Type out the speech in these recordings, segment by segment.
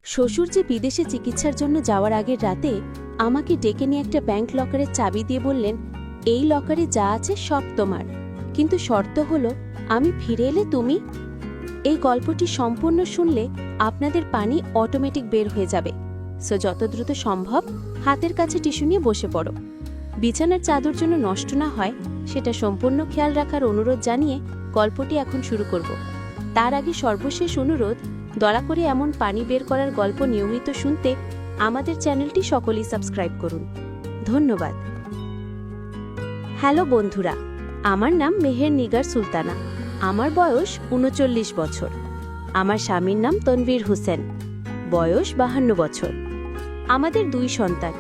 শ্বশুর যে বিদেশে চিকিৎসার জন্য যাওয়ার আগের রাতে আমাকে ডেকে নিয়ে একটা ব্যাংক লকারের চাবি দিয়ে বললেন, এই লকারে যা আছে সব তোমার, কিন্তু শর্ত হলো আমি ফিরে এলে তুমি। এই গল্পটি সম্পূর্ণ শুনলে আপনাদের পানি অটোমেটিক বের হয়ে যাবে। সো যত দ্রুত সম্ভব হাতের কাছে টিস্যু নিয়ে বসে পড়ো। বিছানার চাদর যেন নষ্ট না হয় সেটা সম্পূর্ণ খেয়াল রাখার অনুরোধ জানিয়ে গল্পটি এখন শুরু করব। তার আগে সর্বশেষ অনুরোধ, দয়া করে এমন পানি বের করার গল্প নিয়মিত শুনতে আমাদের চ্যানেলটি সকলেই সাবস্ক্রাইব করুন। ধন্যবাদ। হ্যালো বন্ধুরা, আমার নাম মেহের নিগার সুলতানা। আমার বয়স ৩৯ বছর। আমার স্বামীর নাম তনভীর হোসেন, বয়স ৫২ বছর। আমাদের ২ সন্তান,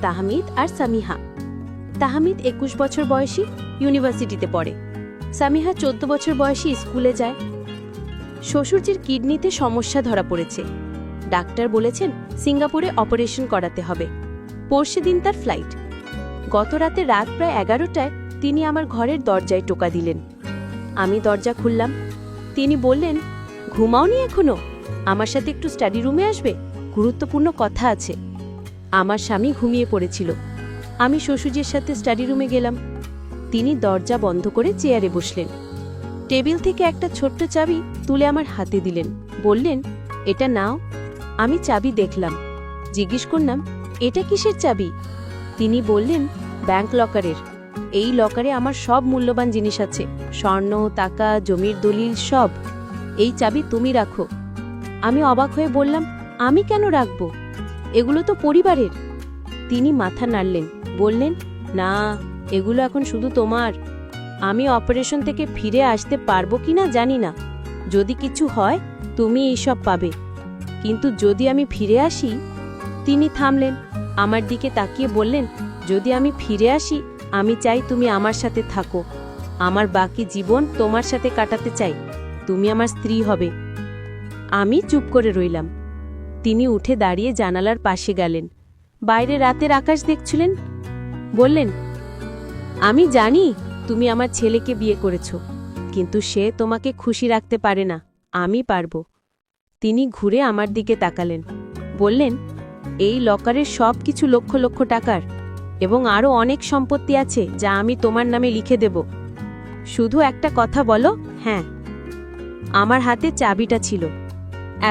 তাহমিদ আর সামিহা। তাহমিদ ২১ বছর বয়সী, ইউনিভার্সিটিতে পড়ে। সামিহা ১৪ বছর বয়সী, স্কুলে যায়। শ্বশুরজির কিডনিতে সমস্যা ধরা পড়েছে। ডাক্তার বলেছেন সিঙ্গাপুরে অপারেশন করাতে হবে। পরশু দিন তার ফ্লাইট। গত রাতে রাত প্রায় ১১টায় তিনি আমার ঘরের দরজায় টোকা দিলেন। আমি দরজা খুললাম। তিনি বললেন, ঘুমাওনি এখনো? আমার সাথে একটু স্টাডি রুমে আসবে, গুরুত্বপূর্ণ কথা আছে। আমার স্বামী ঘুমিয়ে পড়েছিল। আমি শ্বশুরজির সাথে স্টাডি রুমে গেলাম। তিনি দরজা বন্ধ করে চেয়ারে বসলেন। টেবিল থেকে একটা ছোট্ট চাবি তুলে আমার হাতে দিলেন। বললেন, এটা নাও। আমি চাবি দেখলাম, জিজ্ঞেস করলাম, এটা কিসের চাবি? তিনি বললেন, ব্যাংক লকারের। এই লকারে আমার সব মূল্যবান জিনিস আছে, স্বর্ণ, টাকা, জমির দলিল সব। এই চাবি তুমি রাখো। আমি অবাক হয়ে বললাম, আমি কেন রাখব? এগুলো তো পরিবারের। তিনি মাথা নাড়লেন, বললেন, না, এগুলো এখন শুধু তোমার। আমি অপারেশন থেকে ফিরে আসতে পারবো কিনা জানি না। যদি কিছু হয় তুমি এইসব পাবে, কিন্তু যদি আমি ফিরে আসি। তিনি থামলেন, আমার দিকে তাকিয়ে বললেন, যদি আমি ফিরে আসি, আমি চাই তুমি আমার সাথে থাকো। আমার বাকি জীবন তোমার সাথে কাটাতে চাই। তুমি আমার স্ত্রী হবে। আমি চুপ করে রইলাম। তিনি উঠে দাঁড়িয়ে জানালার পাশে গেলেন। বাইরে রাতের আকাশ দেখছিলেন। বললেন, আমি জানি তুমি আমার ছেলেকে বিয়ে করেছ, কিন্তু সে তোমাকে খুশি রাখতে পারে না, আমি পারবো। তিনি ঘুরে আমার দিকে তাকালেন। বললেন, এই লকারের সব কিছু লক্ষ লক্ষ টাকার, এবং আরও অনেক সম্পত্তি আছে যা আমি তোমার নামে লিখে দেব। শুধু একটা কথা বলো, হ্যাঁ। আমার হাতে চাবিটা ছিল।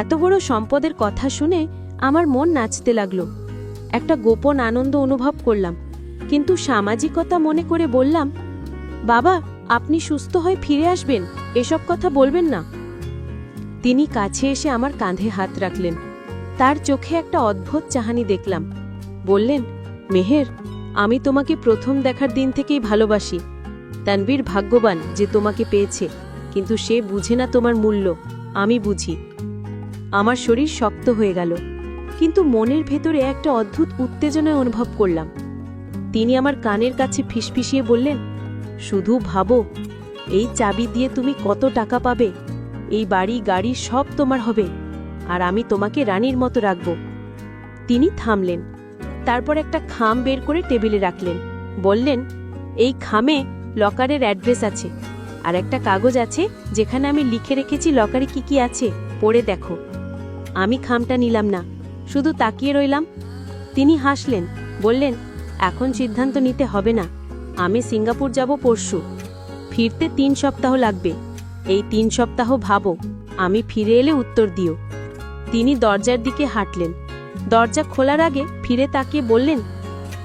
এত বড় সম্পদের কথা শুনে আমার মন নাচতে লাগলো। একটা গোপন আনন্দ অনুভব করলাম, কিন্তু সামাজিকতা মনে করে বললাম, বাবা, আপনি সুস্থ হয়ে ফিরে আসবেন, এসব কথা বলবেন না। তিনি কাছে এসে আমার কাঁধে হাত রাখলেন। তার চোখে একটা অদ্ভুত চাহানি দেখলাম। বললেন, মেহের, আমি তোমাকে প্রথম দেখার দিন থেকেই ভালোবাসি। তানভীর ভাগ্যবান যে তোমাকে পেয়েছে, কিন্তু সে বুঝে না তোমার মূল্য। আমি বুঝি। আমার শরীর শক্ত হয়ে গেল, কিন্তু মনের ভেতরে একটা অদ্ভুত উত্তেজনা অনুভব করলাম। তিনি আমার কানের কাছে ফিসফিসিয়ে বললেন, শুধু ভাবো, এই চাবি দিয়ে তুমি কত টাকা পাবে। এই বাড়ি গাড়ি সব তোমার হবে, আর আমি তোমাকে রানীর মতো রাখব। তিনি থামলেন। তারপর একটা খাম বের করে টেবিলে রাখলেন। বললেন, এই খামে লকারের অ্যাড্রেস আছে, আর একটা কাগজ আছে যেখানে আমি লিখে রেখেছি লকারে কি কি আছে, পড়ে দেখো। আমি খামটা নিলাম না, শুধু তাকিয়ে রইলাম। তিনি হাসলেন, বললেন, এখন সিদ্ধান্ত নিতে হবে না। আমি সিঙ্গাপুর যাব পরশু, ফিরতে ৩ সপ্তাহ লাগবে। এই ৩ সপ্তাহ ভাবো, আমি ফিরে এলে উত্তর দিও। তিনি দরজার দিকে হাঁটলেন। দরজা খোলার আগে ফিরে তাকিয়ে বললেন,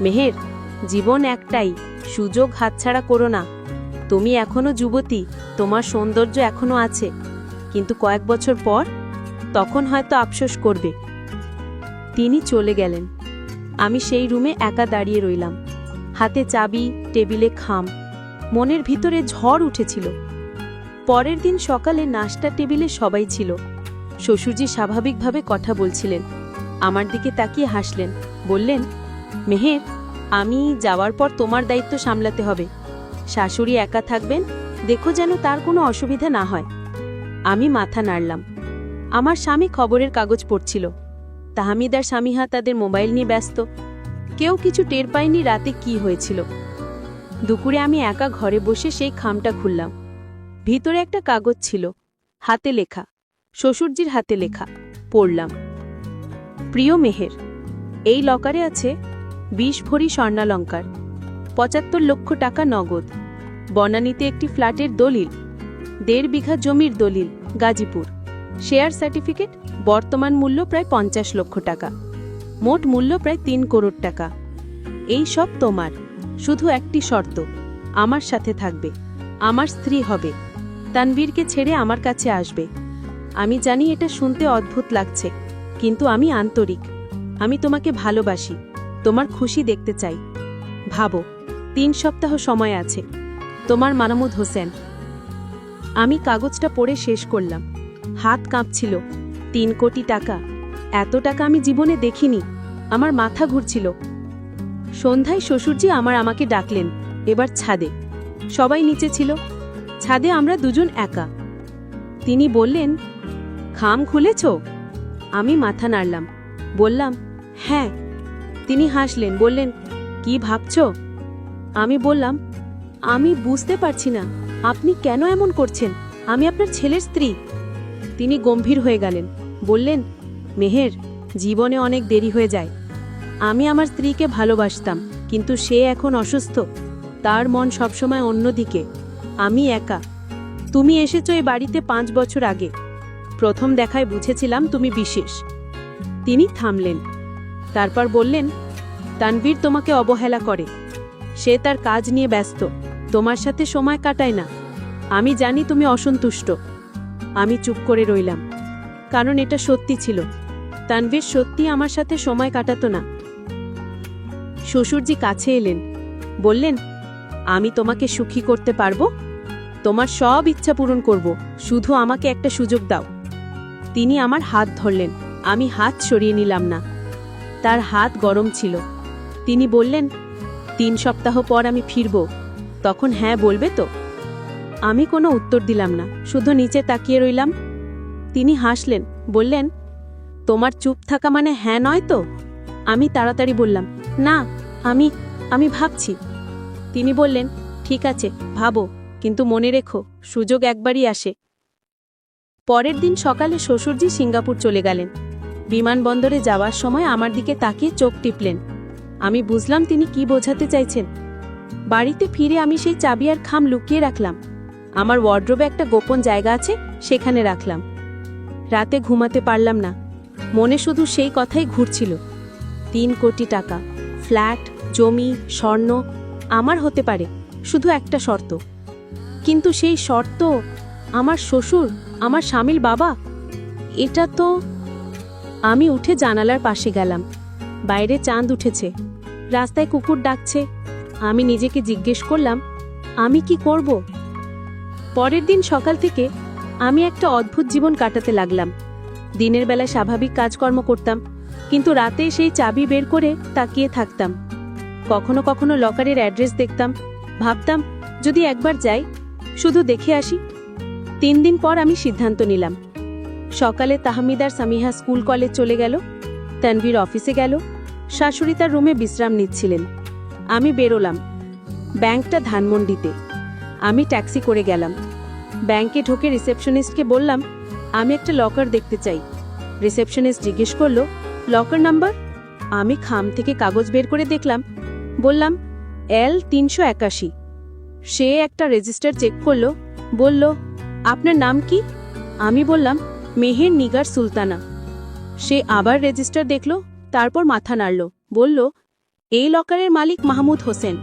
মেহের, জীবন একটাই, সুযোগ হাতছাড়া করো না। তুমি এখনো যুবতী, তোমার সৌন্দর্য এখনো আছে, কিন্তু কয়েক বছর পর, তখন হয়তো আফসোস করবে। তিনি চলে গেলেন। আমি সেই রুমে একা দাঁড়িয়ে রইলাম, হাতে চাবি, টেবিলে খাম। মনের ভিতরে ঝড় উঠেছিল। পরের দিন সকালে নাস্তার টেবিলে সবাই ছিল। শ্বশুরজি স্বাভাবিকভাবে কথা বলছিলেন। আমার দিকে তাকিয়ে হাসলেন। বললেন, মেহের, আমি যাওয়ার পর তোমার দায়িত্ব সামলাতে হবে। শাশুড়ি একা থাকবেন, দেখো যেন তার কোনো অসুবিধা না হয়। আমি মাথা নাড়লাম। আমার স্বামী খবরের কাগজ পড়ছিল। তাহমিদ আর সামিহা তাদের মোবাইল নিয়ে ব্যস্ত। কেউ কিছু টের পায়নি রাতে কি হয়েছিল। দুপুরে আমি একা ঘরে বসে সেই খামটা খুললাম। ভিতরে একটা কাগজ ছিল, হাতে লেখা, শ্বশুরজির হাতে লেখা। পড়লাম, প্রিয় মেহের, এই লকারে আছে 20 ভরি স্বর্ণালঙ্কার, 75 লক্ষ টাকা নগদ, বনানীতে একটি ফ্ল্যাটের দলিল, 1.5 বিঘা জমির দলিল গাজীপুর, শেয়ার সার্টিফিকেট, বর্তমান মূল্য প্রায় 50 লক্ষ টাকা, মোট মূল্য প্রায় 3 করোড় টাকা। এই সব তোমার, শুধু একটি শর্ত, আমার সাথে থাকবে, আমার স্ত্রী হবে, তানভীরকে ছেড়ে আমার কাছে আসবে। আমি জানি এটা শুনতে অদ্ভুত লাগছে, কিন্তু আমি আন্তরিক। আমি তোমাকে ভালোবাসি, তোমার খুশি দেখতে চাই। ভাবো, 3 সপ্তাহ সময় আছে। তোমার মাহমুদ হোসেন। আমি কাগজটা পড়ে শেষ করলাম, হাত কাঁপছিল। 3 কোটি টাকা, এত টাকা আমি জীবনে দেখিনি। আমার মাথা ঘুরছিল। সন্ধ্যায় শ্বশুরজি আমাকে ডাকলেন, এবার ছাদে। সবাই নিচে ছিল, ছাদে আমরা দুজন একা। তিনি বললেন, খাম খুলেছ? আমি মাথা নাড়লাম, বললাম, হ্যাঁ। তিনি হাসলেন, বললেন, কি ভাবছ? আমি বললাম, আমি বুঝতে পারছি না, আপনি কেন এমন করছেন? আমি আপনার ছেলের স্ত্রী। তিনি গম্ভীর হয়ে গেলেন, বললেন, মেহের, জীবনে অনেক দেরি হয়ে যায়। আমি আমার স্ত্রীকে ভালোবাসতাম, কিন্তু সে এখন অসুস্থ। তার মন সবসময় অন্যদিকে। আমি একা। তুমি এসেছো এই বাড়িতে 5 বছর আগে। প্রথম দেখায় বুঝেছিলাম তুমি বিশেষ। তিনি থামলেন, তারপর বললেন, তানভীর তোমাকে অবহেলা করে। সে তার কাজ নিয়ে ব্যস্ত, তোমার সাথে সময় কাটায় না। আমি জানি তুমি অসন্তুষ্ট। আমি চুপ করে রইলাম, কারণ এটা সত্যি ছিল। তানভীর সত্যি আমার সাথে সময় কাটাতো না। শ্বশুরজি কাছে এলেন, বললেন, আমি তোমাকে সুখী করতে পারবো, তোমার সব ইচ্ছা পূরণ করব, শুধু আমাকে একটা সুযোগ দাও। তিনি আমার হাত ধরলেন, আমি হাত সরিয়ে নিলাম না। তার হাত গরম ছিল। তিনি বললেন, 3 সপ্তাহ পর আমি ফিরব, তখন হ্যাঁ বলবে তো? আমি কোনো উত্তর দিলাম না, শুধু নিচে তাকিয়ে রইলাম। তিনি হাসলেন, বললেন, তোমার চুপ থাকা মানে হ্যাঁ নয় তো? আমি তাড়াতাড়ি বললাম, না, আমি ভাবছি। তিনি বললেন, ঠিক আছে, ভাবো, কিন্তু মনে রেখো, সুযোগ একবারই আসে। পরের দিন সকালে শ্বশুরজি সিঙ্গাপুর চলে গেলেন। বিমানবন্দরে যাওয়ার সময় আমার দিকে তাকিয়ে চোখ টিপলেন। আমি বুঝলাম তিনি কি বোঝাতে চাইছেন। বাড়িতে ফিরে আমি সেই চাবি আর খাম লুকিয়ে রাখলাম। আমার ওয়ার্ড্রোবে একটা গোপন জায়গা আছে, সেখানে রাখলাম। রাতে ঘুমাতে পারলাম না, মনে শুধু সেই কথাই ঘুরছিল। 3 কোটি টাকা, ফ্ল্যাট, জমি, স্বর্ণ আমার হতে পারে, শুধু একটা শর্ত। কিন্তু সেই শর্ত আমার শ্বশুর, আমার স্বামীর বাবা। এটা তো। আমি উঠে জানালার পাশে গেলাম। বাইরে চাঁদ উঠেছে, রাস্তায় কুকুর ডাকছে। আমি নিজেকে জিজ্ঞেস করলাম, আমি কি করব? পরের দিন সকাল থেকে আমি একটা অদ্ভুত জীবন কাটাতে লাগলাম। দিনের বেলায় স্বাভাবিক কাজকর্ম করতাম, কিন্তু রাতে সেই চাবি বের করে তাকিয়ে থাকতাম। কখনো কখনো লকারের অ্যাড্রেস দেখতাম, ভাবতাম যদি একবার যাই, শুধু দেখে আসি। 3 দিন পর আমি সিদ্ধান্ত নিলাম। সকালে তাহমিদার সামিহা স্কুল কলেজ চলে গেল, তানভীর অফিসে গেল, শাশুড়ি তার রুমে বিশ্রাম নিচ্ছিলেন। আমি বেরোলাম। ব্যাংকটা ধানমন্ডিতে। আমি ট্যাক্সি করে গেলাম। ব্যাংকে ঢোকে রিসেপশনিস্টকে বললাম, আমি একটা লকার দেখতে চাই। রিসেপশনিস্ট জিজ্ঞেস করলো, লকার নাম্বার? আমি খাম থেকে কাগজ বের করে দেখলাম। বললাম, L381। সে একটা রেজিস্টার চেক করলো, বলল, আপনার নাম কি? আমি বললাম, মেহের নিগার সুলতানা। সে আবার রেজিস্টার দেখল, তারপর মাথা নাড়ল, বলল, এই লকারের মালিক মাহমুদ হোসেন।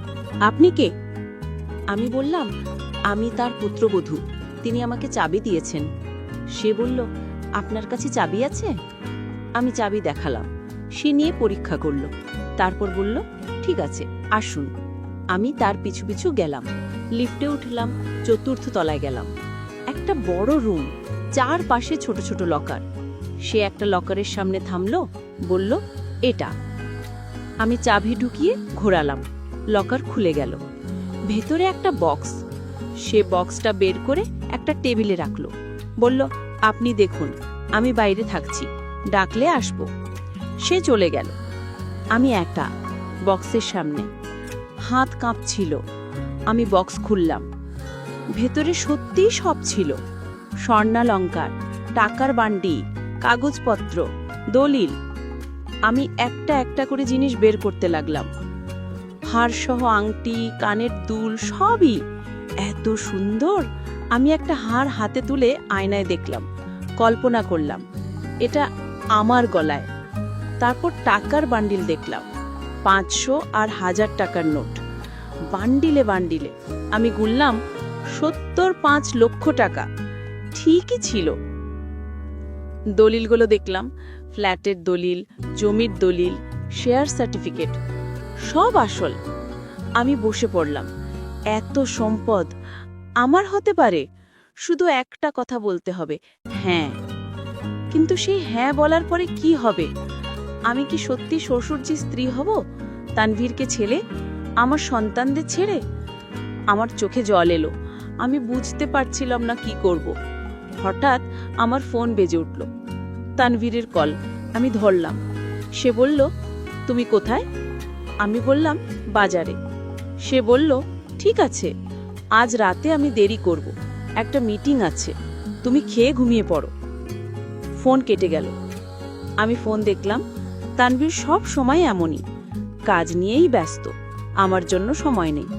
আপনি কে? আমি বললাম, আমি তার পুত্রবধূ, তিনি আমাকে চাবি দিয়েছেন। সে বলল, আপনার কাছে চাবি আছে? আমি চাবি দেখালাম। সে নিয়ে পরীক্ষা করল, তারপর বলল, ঠিক আছে, আসুন। আমি তার পিছু পিছু গেলাম। লিফটে উঠলাম, 4র্থ তলায় গেলাম। একটা বড় রুম, 4 পাশে ছোট ছোট লকার। সে একটা লকারের সামনে থামল, বলল, এটা। আমি চাবি ঢুকিয়ে ঘোরালাম, লকার খুলে গেল। ভেতরে একটা বক্স। সে বক্সটা বের করে একটা টেবিলে রাখল, বলল, আপনি দেখুন, আমি বাইরে থাকছি, ডাকলে আসব। সে চলে গেল। আমি একা বক্সের সামনে, হাত কাঁপছিল। আমি বক্স খুললাম। ভেতরে সত্যিই সব ছিল, স্বর্ণালঙ্কার, টাকার বান্ডি, কাগজপত্র, দলিল। আমি একটা একটা করে জিনিস বের করতে লাগলাম। হারসহ আংটি, কানের দুল সবই এত সুন্দর। আমি একটা হার হাতে তুলে আয়নায় দেখলাম, কল্পনা করলাম এটা আমার গলায়। তারপর টাকার বান্ডিল দেখলাম, 500 আর 1000 টাকার নোট, বান্ডিলে বান্ডিলে। আমি গুনলাম 75 লক্ষ টাকা। ঠিকই ছিল। দলিলগুলো দেখলাম, ফ্ল্যাটের দলিল, জমির দলিল, শেয়ার সার্টিফিকেট, সব আসল। আমি বসে পড়লাম, এত সম্পদ আমার হতে পারে? শুধু একটা কথা বলতে হবে, হ্যাঁ। কিন্তু সেই হ্যাঁ বলার পরে কি হবে? আমি কি সত্যি শ্বশুরজির স্ত্রী হব, তানভীরকে ছেড়ে, আমার সন্তানদের ছেড়ে? আমার চোখে জল এলো। আমি বুঝতে পারছিলাম না কি করব। হঠাৎ আমার ফোন বেজে উঠল, তানভীরের কল। আমি ধরলাম। সে বলল, তুমি কোথায়? আমি বললাম, বাজারে। সে বলল, ঠিক আছে, আজ রাতে আমি দেরি করব, একটা মিটিং আছে, তুমি খেয়ে ঘুমিয়ে পড়ো। ফোন কেটে গেল। আমি ফোন দেখলাম, তানভীর সব সময় এমনই, কাজ নিয়েই ব্যস্ত, আমার জন্য সময় নেই।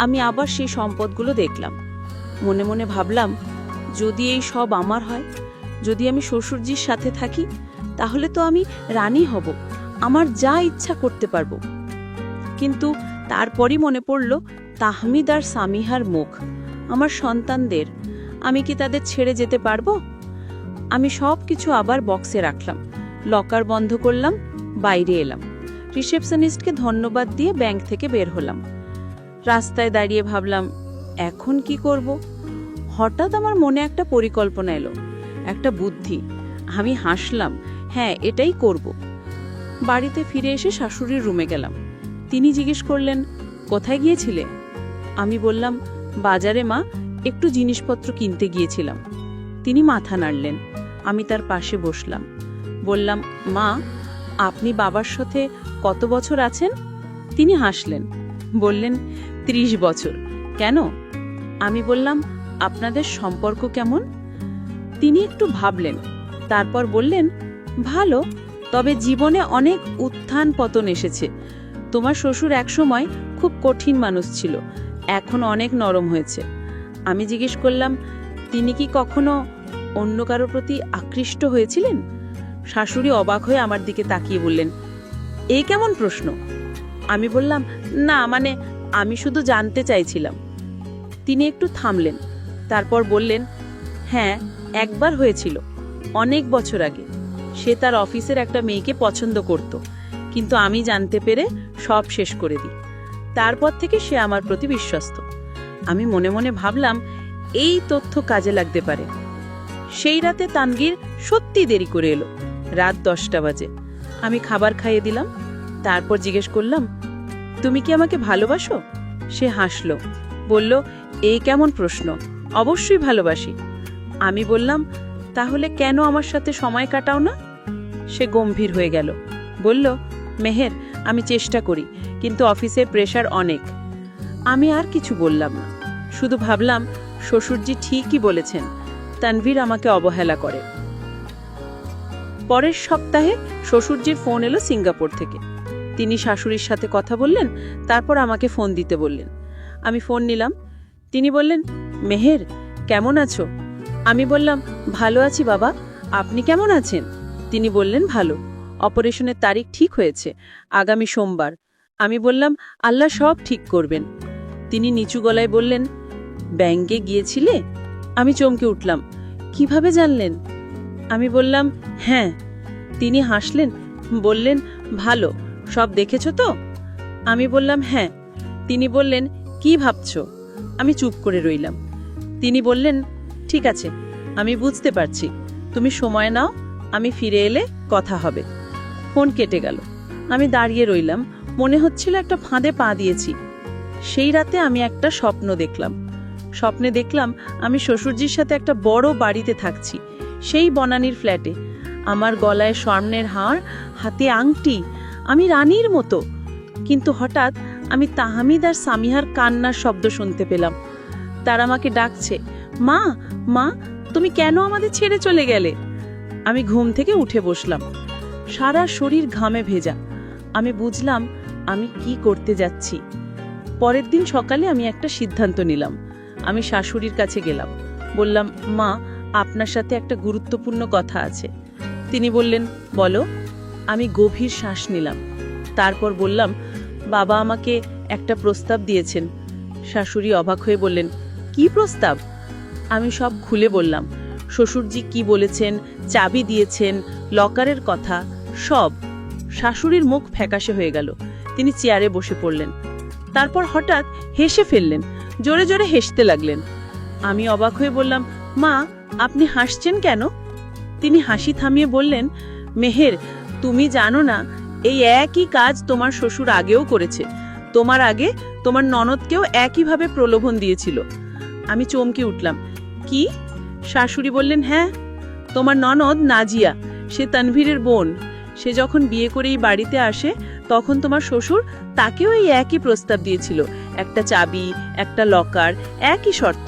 আমি আবার সেই সম্পদগুলো দেখলাম। মনে মনে ভাবলাম, যদি এই সব আমার হয়, যদি আমি শ্বশুরজির সাথে থাকি, তাহলে তো আমি রানী হব, আমার যা ইচ্ছা করতে পারবো। কিন্তু তারপরই মনে পড়ল তাহমিদ আর সামিহার মুখ, আমার সন্তানদের। আমি কি তাদের ছেড়ে যেতে পারবো? আমি সব কিছু আবার বক্সে রাখলাম, লকার বন্ধ করলাম, বাইরে এলাম। রিসেপশনিস্টকে ধন্যবাদ দিয়ে ব্যাংক থেকে বের হলাম। রাস্তায় দাঁড়িয়ে ভাবলাম, এখন কি করব? হঠাৎ আমার মনে একটা পরিকল্পনা এলো, একটা বুদ্ধি। আমি হাসলাম, হ্যাঁ, এটাই করব। বাড়িতে ফিরে এসে শাশুড়ির রুমে গেলাম। তিনি জিজ্ঞেস করলেন, কোথায় গিয়েছিলে? আমি বললাম, বাজারে মা, একটু জিনিসপত্র কিনতে গিয়েছিলাম। তিনি মাথা নাড়লেন। আমি তার পাশে বসলাম। বললাম, মা, আপনি বাবার সাথে কত বছর আছেন? তিনি হাসলেন, বললেন, 30 বছর। কেন? আমি বললাম, আপনাদের সম্পর্ক কেমন? তিনি একটু ভাবলেন, তারপর বললেন, ভালো, তবে জীবনে অনেক উত্থান পতন এসেছে। তোমার শ্বশুর একসময় খুব কঠিন মানুষ ছিল, এখন অনেক নরম হয়েছে। আমি জিজ্ঞেস করলাম, তিনি কি কখনো অন্য কারোর প্রতি আকৃষ্ট হয়েছিলেন? শাশুড়ি অবাক হয়ে আমার দিকে তাকিয়ে বললেন, এই কেমন প্রশ্ন? আমি বললাম, না, মানে আমি শুধু জানতে চাইছিলাম। তিনি একটু থামলেন, তারপর বললেন, হ্যাঁ, একবার হয়েছিল, অনেক বছর আগে। সে তার অফিসের একটা মেয়েকে পছন্দ করত, কিন্তু আমি জানতে পেরে সব শেষ করে দিই। তারপর থেকে সে আমার প্রতি বিশ্বস্ত। আমি মনে মনে ভাবলাম, এই তথ্য কাজে লাগতে পারে। সেই রাতে তানভীর সত্যি দেরি করে এলো, রাত 10টা বাজে। আমি খাবার খাইয়ে দিলাম, তারপর জিজ্ঞেস করলাম, তুমি কি আমাকে ভালোবাসো? সে হাসলো, বলল, এই কেমন প্রশ্ন? অবশ্যই ভালোবাসি। আমি বললাম, তাহলে কেন আমার সাথে সময় কাটাও না? সে গম্ভীর হয়ে গেল, বলল, মেহের, আমি চেষ্টা করি, কিন্তু অফিসের প্রেশার অনেক। আমি আর কিছু বললাম না, শুধু ভাবলাম, শ্বশুরজি ঠিকই বলেছেন, তানভীর আমাকে অবহেলা করে। পরের সপ্তাহে শ্বশুরজির ফোন এলো সিঙ্গাপুর থেকে। তিনি শাশুড়ির সাথে কথা বললেন, তারপর আমাকে ফোন দিতে বললেন। আমি ফোন নিলাম। তিনি বললেন, মেহের, কেমন আছো? আমি বললাম, ভালো আছি বাবা, আপনি কেমন আছেন? তিনি বললেন, ভালো। অপারেশনের তারিখ ঠিক হয়েছে, আগামী সোমবার। আমি বললাম, আল্লাহ সব ঠিক করবেন। তিনি নিচু গলায় বললেন, ব্যাংকে গিয়েছিলে? আমি চমকে উঠলাম, কিভাবে জানলেন? আমি বললাম, হ্যাঁ। তিনি হাসলেন, বললেন, ভালো, সব দেখেছ তো? আমি বললাম, হ্যাঁ। তিনি বললেন, কি ভাবছো? আমি চুপ করে রইলাম। তিনি বললেন, ঠিক আছে, আমি বুঝতে পারছি, তুমি সময় নাও, আমি ফিরে এলে কথা হবে। ফোন কেটে গেল। আমি দাঁড়িয়ে রইলাম, মনে হচ্ছিল একটা ফাঁদে পা দিয়েছি। সেই রাতে আমি একটা স্বপ্ন দেখলাম। স্বপ্নে দেখলাম আমি শ্বশুরজির সাথে একটা বড় বাড়িতে থাকছি, সেই বনানীর ফ্ল্যাটে। আমার গলায় স্বর্ণের হার, হাতে আংটি, আমি রানীর মতো। কিন্তু হঠাৎ আমি তাহমিদ আর সামিহার কান্নার শব্দ শুনতে পেলাম। তারা আমাকে ডাকছে, মা, মা, তুমি কেন আমাদের ছেড়ে চলে গেলে? আমি ঘুম থেকে উঠে বসলাম। সারা শরীর ঘামে ভেজা। আমি বুঝলাম আমি কি করতে যাচ্ছি। পরের দিন সকালে আমি একটা সিদ্ধান্ত নিলাম। আমি শাশুড়ির কাছে গেলাম, বললাম, মা, আপনার সাথে একটা গুরুত্বপূর্ণ কথা আছে। তিনি বললেন, বলো। আমি গভীর শ্বাস নিলাম, তারপর বললাম, বাবা আমাকে একটা প্রস্তাব দিয়েছেন। শাশুড়ি অবাক হয়ে বললেন, কি প্রস্তাব? আমি সব খুলে বললাম, শ্বশুরজি কি বলেছেন, চাবি দিয়েছেন, লকারের কথা, সব। শাশুড়ির মুখ ফ্যাকাশে হয়ে গেল। তিনি চেয়ারে বসে পড়লেন, তারপর হঠাৎ হেসে ফেললেন, জোরে জোরে হাসতে লাগলেন। আমি অবাক হয়ে বললাম, মা, আপনি হাসছেন কেন? তিনি হাসি থামিয়ে বললেন, মেহের, তুমি জানো না, এই একই কাজ তোমার শ্বশুর আগেও করেছে। তোমার আগে তোমার ননদকেও একইভাবে প্রলোভন দিয়েছিল। আমি চমকে উঠলাম, কি? শাশুড়ি বললেন, হ্যাঁ, তোমার ননদ নাজিয়া, সে তানভীরের বোন। সে যখন বিয়ে করে এই বাড়িতে আসে তখন তোমার শ্বশুর তাকেও এই একই প্রস্তাব দিয়েছিল, একটা চাবি, একটা লকার, একই শর্ত।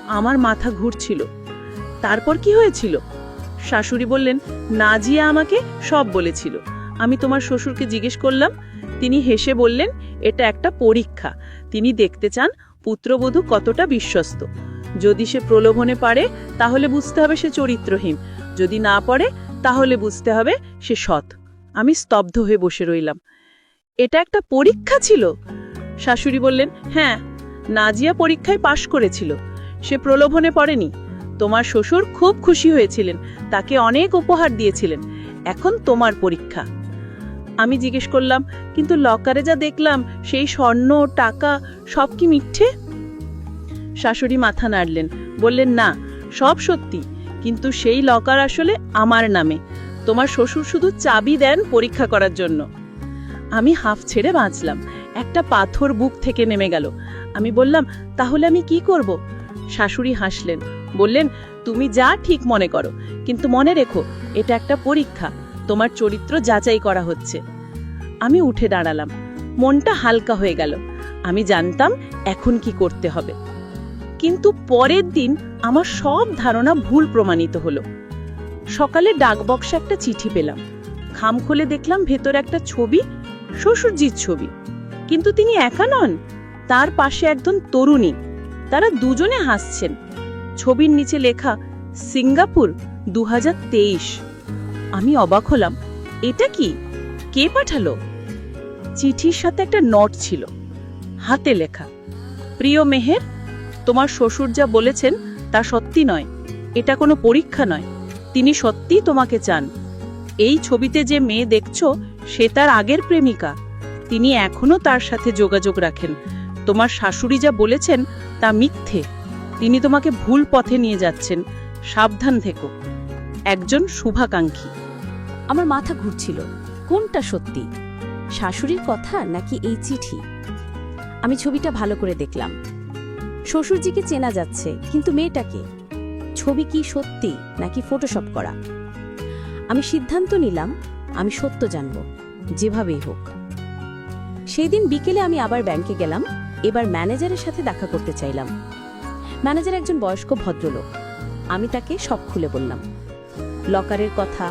আমার মাথা ঘুরছিল। তারপর কি হয়েছিল? শাশুড়ি বললেন, নাজিয়া আমাকে সব বলেছিল। আমি তোমার শ্বশুরকে জিজ্ঞেস করলাম। তিনি হেসে বললেন, এটা একটা পরীক্ষা। তিনি দেখতে চান পুত্রবধূ কতটা বিশ্বস্ত। যদি সে প্রলোভনে পারে তাহলে বুঝতে হবে সে চরিত্রহীন, যদি না পারে তাহলে বুঝতে হবে সে সৎ। আমি স্তব্ধ হয়ে বসে রইলাম। এটা একটা পরীক্ষা ছিল? শাশুড়ি বললেন, হ্যাঁ, নাজিয়া পরীক্ষায় পাশ করেছিল। সে প্রলোভনে পড়েনি। তোমার শ্বশুর খুব খুশি হয়েছিলেন, তাকে অনেক উপহার দিয়েছিলেন। এখন তোমার পরীক্ষা। আমি জিজ্ঞেস করলাম, কিন্তু লকারে যা দেখলাম, সেই স্বর্ণ, টাকা, সব কি মিথ্যে? শাশুড়ি মাথা নাড়লেন, বললেন, না, সব সত্যি, কিন্তু সেই লকার আসলে আমার নামে। তোমার শ্বশুর শুধু চাবি দেন পরীক্ষা করার জন্য। আমি হাঁফ ছেড়ে বাঁচলাম। একটা পাথর বুক থেকে নেমে গেল। আমি বললাম, তাহলে আমি কি করব? শাশুড়ি হাসলেন, বললেন, তুমি যা ঠিক মনে করো, কিন্তু মনে রেখো, এটা একটা পরীক্ষা, তোমার চরিত্র যাচাই করা হচ্ছে। আমি উঠে দাঁড়ালাম, মনটা হালকা হয়ে গেল। আমি জানতাম এখন কি করতে হবে। কিন্তু পরের দিন আমার সব ধারণা ভুল প্রমাণিত হলো। সকালে ডাকবক্সে একটা চিঠি পেলাম। খাম খুলে দেখলাম ভেতরে একটা ছবি, শ্বশুরজির ছবি। কিন্তু তিনি একা নন, তার পাশে একজন তরুণী। তারা দুজনে হাসছেন। ছবির নিচে লেখা, সিঙ্গাপুর 2023। আমি অবাক হলাম, এটা কি? কে পাঠালো? চিঠির সাথে একটা নোট ছিল, হাতে লেখা, প্রিয় মেহের, তোমার শ্বশুর যা বলেছেন তা সত্যি নয়। এটা কোনো পরীক্ষা নয়। তিনি সত্যিই তোমাকে চান। এই ছবিতে যে মেয়ে দেখছো, সে তার আগের প্রেমিকা। তিনি এখনো তার সাথে যোগাযোগ রাখেন। তোমার শাশুড়ি যা বলেছেন তা মিথ্যে। তিনি তোমাকে ভুল পথে নিয়ে যাচ্ছেন। সাবধান থেকো। একজন শুভাকাঙ্ক্ষী। আমার মাথা ঘুরছিল, কোনটা সত্যি, শাশুড়ির কথা নাকি এই চিঠি? আমি ছবিটা ভালো করে দেখলাম। শ্বশুরজিকে চেনা যাচ্ছে, কিন্তু মেয়েটাকে? ছবি কি সত্যি নাকি ফটোশপ করা? আমি সিদ্ধান্ত নিলাম, আমি সত্য জানব, যেভাবেই হোক। সেই দিন বিকেলে আমি আবার ব্যাংকে গেলাম। এবার ম্যানেজারের সাথে দেখা করতে চাইলাম। ম্যানেজার একজন বয়স্ক ভদ্রলোক। আমি তাকে সব খুলে বললাম, লকারের কথা,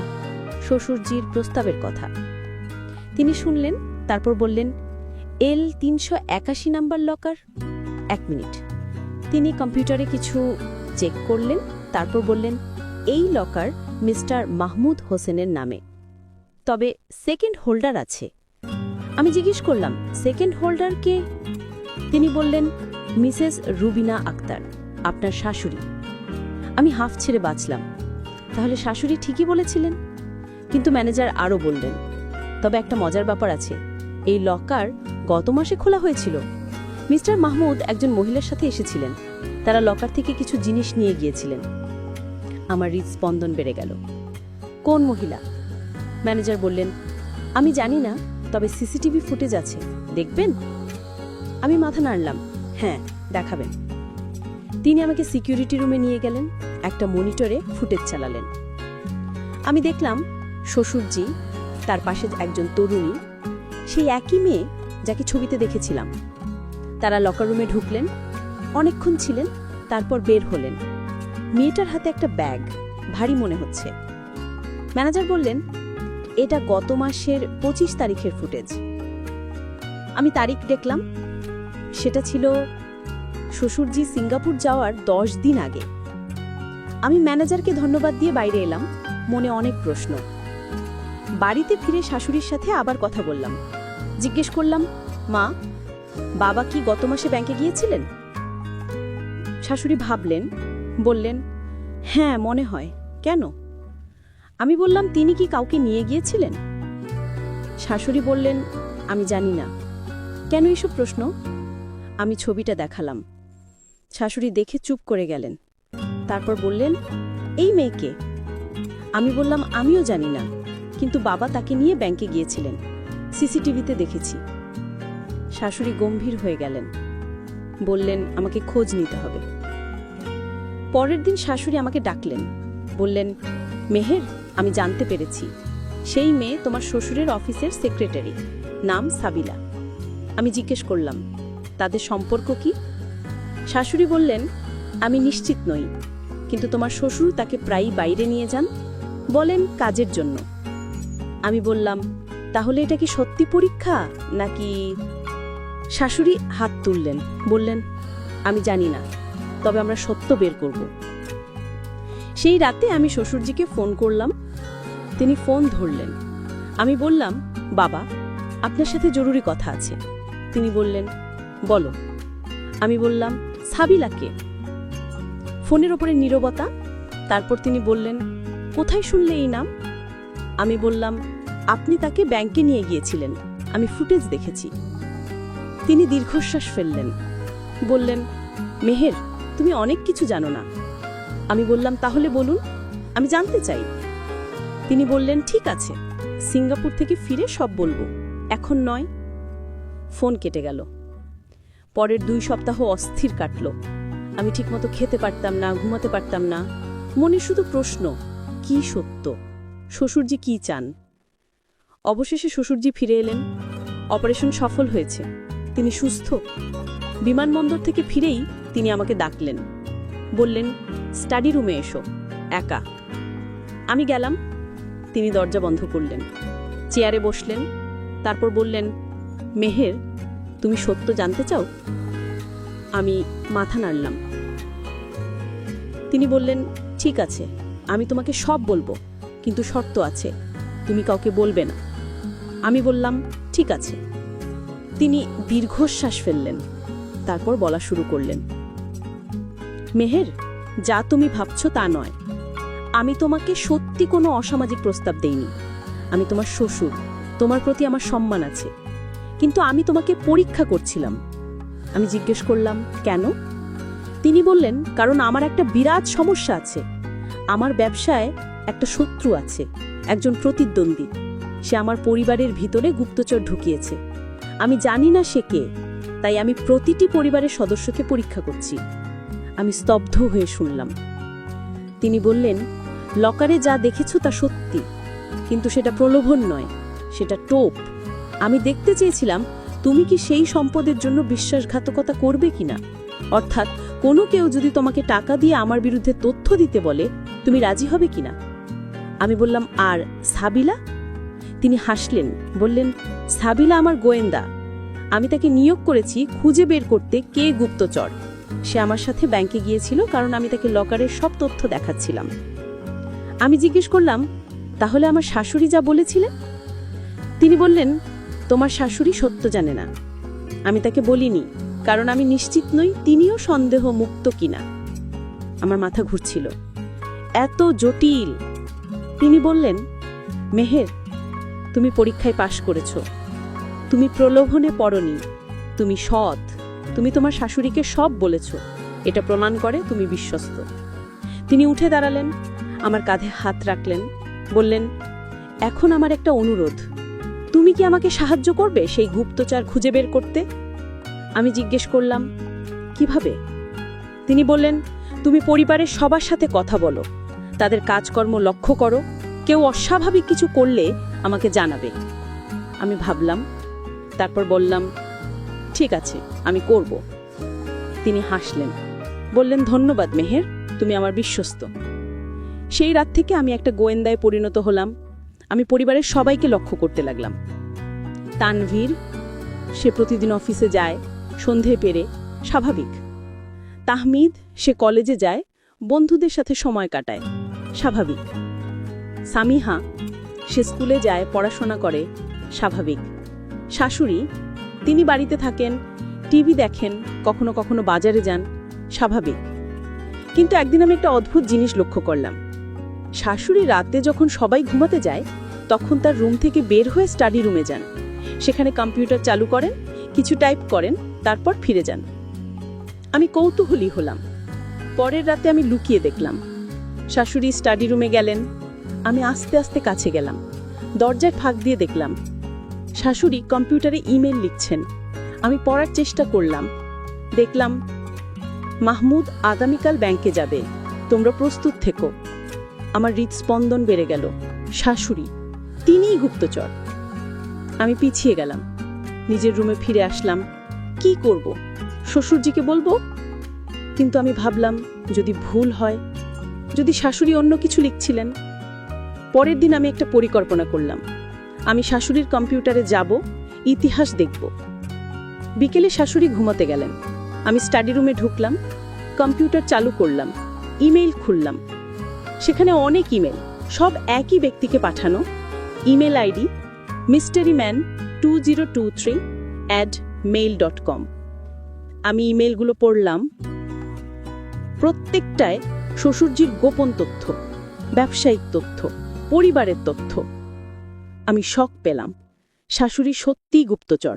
শ্বশুরজির প্রস্তাবের কথা। তিনি শুনলেন, তারপর বললেন, L381 নাম্বার লকার? 1 মিনিট। তিনি কম্পিউটারে কিছু চেক করলেন, তারপর বললেন, এই লকার মিস্টার মাহমুদ হোসেনের নামে, তবে সেকেন্ড হোল্ডার আছে। আমি জিজ্ঞেস করলাম, সেকেন্ড হোল্ডার কে? তিনি বললেন, মিসেস রুবিনা আক্তার, আপনার শাশুড়ি। আমি হাফ ছেড়ে বাঁচলাম। তাহলে শাশুড়ি ঠিকই বলেছিলেন। কিন্তু ম্যানেজার আরও বললেন, তবে একটা মজার ব্যাপার আছে, এই লকার গত মাসে খোলা হয়েছিল। মিস্টার মাহমুদ একজন মহিলার সাথে এসেছিলেন। তারা লকার থেকে কিছু জিনিস নিয়ে গিয়েছিলেন। আমার হৃদস্পন্দন বেড়ে গেল। কোন মহিলা? ম্যানেজার বললেন, আমি জানি না, তবে সিসিটিভি ফুটেজ আছে, দেখবেন? আমি মাথা নাড়লাম, হ্যাঁ, দেখাবেন। তিনি আমাকে সিকিউরিটি রুমে নিয়ে গেলেন। একটা মনিটরে ফুটেজ চালালেন। আমি দেখলাম শ্বশুরজি, তার পাশে একজন তরুণী, সেই একই মেয়ে যাকে ছবিতে দেখেছিলাম। তারা লকার রুমে ঢুকলেন, অনেকক্ষণ ছিলেন, তারপর বের হলেন। মেয়েটার হাতে একটা ব্যাগ, ভারী মনে হচ্ছে। ম্যানেজার বললেন, এটা গত মাসের 25 তারিখের ফুটেজ। আমি তারিখ দেখলাম, সেটা ছিল শ্বশুরজি সিঙ্গাপুর যাওয়ার 10 দিন আগে। আমি ম্যানেজারকে ধন্যবাদ দিয়ে বাইরে এলাম, মনে অনেক প্রশ্ন। বাড়িতে ফিরে শাশুড়ির সাথে আবার কথা বললাম। জিজ্ঞেস করলাম, মা, বাবা কি গত মাসে ব্যাংকে গিয়েছিলেন? শাশুড়ি ভাবলেন, বললেন, হ্যাঁ মনে হয়। কেন? আমি বললাম, তিনি কি কাউকে নিয়ে গিয়েছিলেন? শাশুড়ি বললেন, আমি জানি না। কেন এসব প্রশ্ন? আমি ছবিটা দেখালাম। শাশুড়ি দেখে চুপ করে গেলেন। তারপর বললেন, এই মেয়েকে? আমি বললাম, আমিও জানি না, কিন্তু বাবা তাকে নিয়ে ব্যাংকে গিয়েছিলেন, সিসিটিভিতে দেখেছি। শাশুড়ি গম্ভীর হয়ে গেলেন, বললেন, আমাকে খোঁজ নিতে হবে। পরের দিন শাশুড়ি আমাকে ডাকলেন, বললেন, মেহের, আমি জানতে পেরেছি সেই মেয়ে তোমার শ্বশুরের অফিসের সেক্রেটারি, নাম সাবিলা। আমি জিজ্ঞেস করলাম, তাদের সম্পর্ক কি? শাশুড়ি বললেন, আমি নিশ্চিত নই, কিন্তু তোমার শ্বশুর তাকে প্রায়ই বাইরে নিয়ে যান, বলেন কাজের জন্য। আমি বললাম, তাহলে এটা কি সত্যি পরীক্ষা নাকি? শাশুড়ি হাত তুললেন, বললেন, আমি জানি না, তবে আমরা সত্য বের করব। সেই রাতে আমি শ্বশুরজিকে ফোন করলাম। তিনি ফোন ধরলেন। আমি বললাম, বাবা, আপনার সাথে জরুরি কথা আছে। তিনি বললেন, বলো। আমি বললাম, সাবিলাকে। ফোনের ওপরে নীরবতা। তারপর তিনি বললেন, কোথায় শুনলে এই নাম? আমি বললাম, আপনি তাকে ব্যাংকে নিয়ে গিয়েছিলেন, আমি ফুটেজ দেখেছি। তিনি দীর্ঘশ্বাস ফেললেন, বললেন, মেহের, তুমি অনেক কিছু জানো না। আমি বললাম, তাহলে বলুন, আমি জানতে চাই। তিনি বললেন, ঠিক আছে, সিঙ্গাপুর থেকে ফিরে সব বলবো, এখন নয়। ফোন কেটে গেল। পরের 2 সপ্তাহ অস্থির কাটল। আমি ঠিকমতো খেতে পারতাম না, ঘুমাতে পারতাম না। মনে শুধু প্রশ্ন, কি সত্য? শ্বশুরজি কি চান? অবশেষে শ্বশুরজি ফিরে এলেন। অপারেশন সফল হয়েছে, তিনি সুস্থ। বিমানবন্দর থেকে ফিরেই তিনি আমাকে ডাকলেন, বললেন, স্টাডি রুমে এসো, একা। আমি গেলাম। তিনি দরজা বন্ধ করলেন, চেয়ারে বসলেন। তারপর বললেন, মেহের, তুমি সত্য জানতে চাও? আমি মাথা নাড়লাম। তিনি বললেন, ঠিক আছে, আমি তোমাকে সব বলবো, কিন্তু শর্ত আছে, তুমি কাউকে বলবে না। আমি বললাম, ঠিক আছে। তিনি দীর্ঘশ্বাস ফেললেন, তারপর বলা শুরু করলেন, মেহের, যা তুমি ভাবছো তা নয়। আমি তোমাকে সত্যি কোনো অসামাজিক প্রস্তাব দেইনি। আমি তোমার শ্বশুর, তোমার প্রতি আমার সম্মান আছে, কিন্তু আমি তোমাকে পরীক্ষা করছিলাম। আমি জিজ্ঞেস করলাম, কেন? তিনি বললেন, কারণ আমার একটা বিরাট সমস্যা আছে। আমার ব্যবসায় একটা শত্রু আছে, একজন প্রতিদ্বন্দ্বী। সে আমার পরিবারের ভিতরে গুপ্তচর ঢুকিয়েছে। আমি জানি না সে কে, তাই আমি প্রতিটি পরিবারের সদস্যকে পরীক্ষা করছি। আমি স্তব্ধ হয়ে শুনলাম। তিনি বললেন, লকারে যা দেখেছো তা সত্যি, কিন্তু সেটা প্রলোভন নয়, সেটা টোপ। আমি দেখতে চেয়েছিলাম তুমি কি সেই সম্পদের জন্য বিশ্বাসঘাতকতা করবে কিনা, অর্থাৎ কোনো কেউ যদি তোমাকে টাকা দিয়ে আমার বিরুদ্ধে তথ্য দিতে বলে, তুমি রাজি হবে কিনা। আমি বললাম, আর সাবিলা? তিনি হাসলেন, বললেন, সাবিলা আমার গোয়েন্দা। আমি তাকে নিয়োগ করেছি খুঁজে বের করতে কে গুপ্তচর। সে আমার সাথে ব্যাংকে গিয়েছিল, কারণ আমি তাকে লকারের সব তথ্য দেখাচ্ছিলাম। আমি জিজ্ঞেস করলাম, তাহলে আমার শাশুড়ি যা বলেছিলেন? তিনি বললেন, তোমার শাশুড়ি সত্য জানে না। আমি তাকে বলিনি, কারণ আমি নিশ্চিত নই তিনিও সন্দেহ মুক্ত কিনা। আমার মাথা ঘুরছিল, এত জটিল। তিনি বললেন, মেহের, তুমি পরীক্ষায় পাশ করেছো, তুমি প্রলোভনে পড়নি, তুমি সৎ, তুমি তোমার শাশুড়িকে সব বলেছ, এটা প্রমাণ করে তুমি বিশ্বস্ত। তিনি উঠে দাঁড়ালেন, আমার কাঁধে হাত রাখলেন, বললেন, এখন আমার একটা অনুরোধ, তুমি কি আমাকে সাহায্য করবে সেই গুপ্তচর খুঁজে বের করতে? আমি জিজ্ঞেস করলাম, কিভাবে? তিনি বললেন, তুমি পরিবারের সবার সাথে কথা বলো, তাদের কাজকর্ম লক্ষ্য করো, কেউ অস্বাভাবিক কিছু করলে আমাকে জানাবে। আমি ভাবলাম, তারপর বললাম, ঠিক আছে, আমি করব। তিনি হাসলেন, বললেন, ধন্যবাদ মেহের, তুমি আমার বিশ্বস্ত। সেই রাত থেকে আমি একটা গোয়েন্দায় পরিণত হলাম। আমি পরিবারের সবাইকে লক্ষ্য করতে লাগলাম। তানভীর, সে প্রতিদিন অফিসে যায়, সন্ধে পেরে, স্বাভাবিক। তাহমিদ, সে কলেজে যায়, বন্ধুদের সাথে সময় কাটায়, স্বাভাবিক। সামিহা, সে স্কুলে যায়, পড়াশোনা করে, স্বাভাবিক। শাশুড়ি, তিনি বাড়িতে থাকেন, টিভি দেখেন, কখনো কখনো বাজারে যান, স্বাভাবিক। কিন্তু একদিন আমি একটা অদ্ভুত জিনিস লক্ষ্য করলাম। শাশুড়ি রাতে যখন সবাই ঘুমাতে যায়, তখন তার রুম থেকে বের হয়ে স্টাডি রুমে যান, সেখানে কম্পিউটার চালু করেন, কিছু টাইপ করেন, তারপর ফিরে যান। আমি কৌতূহলী হলাম। পরের রাতে আমি লুকিয়ে দেখলাম শাশুড়ি স্টাডি রুমে গেলেন। আমি আস্তে আস্তে কাছে গেলাম, দরজায় ফাঁক দিয়ে দেখলাম শাশুড়ি কম্পিউটারে ইমেল লিখছেন। আমি পড়ার চেষ্টা করলাম, দেখলাম, মাহমুদ আগামীকাল ব্যাংকে যাবে, তোমরা প্রস্তুত থেকো। আমার হৃদস্পন্দন বেড়ে গেল। শাশুড়ি, তিনিই গুপ্তচর। আমি পিছিয়ে গেলাম, নিজের রুমে ফিরে আসলাম। কি করব? শ্বশুরজিকে বলবো? কিন্তু আমি ভাবলাম, যদি ভুল হয়, যদি শাশুড়ি অন্য কিছু লিখছিলেন। পরের দিন আমি একটা পরিকল্পনা করলাম। আমি শাশুড়ির কম্পিউটারে যাব, ইতিহাস দেখব। বিকেলে শাশুড়ি ঘুমাতে গেলেন। আমি স্টাডি রুমে ঢুকলাম, কম্পিউটার চালু করলাম, ইমেইল খুললাম। সেখানে অনেক ইমেল, সব একই ব্যক্তিকে পাঠানো। Email ID mysteryman2023@mail.com। আমি ইমেলগুলো পড়লাম। প্রত্যেকটায় শ্বশুরজির গোপন তথ্য, ব্যবসায়িক তথ্য, পরিবারের তথ্য। আমি শক পেলাম। শাশুড়ি সত্যিই গুপ্তচর।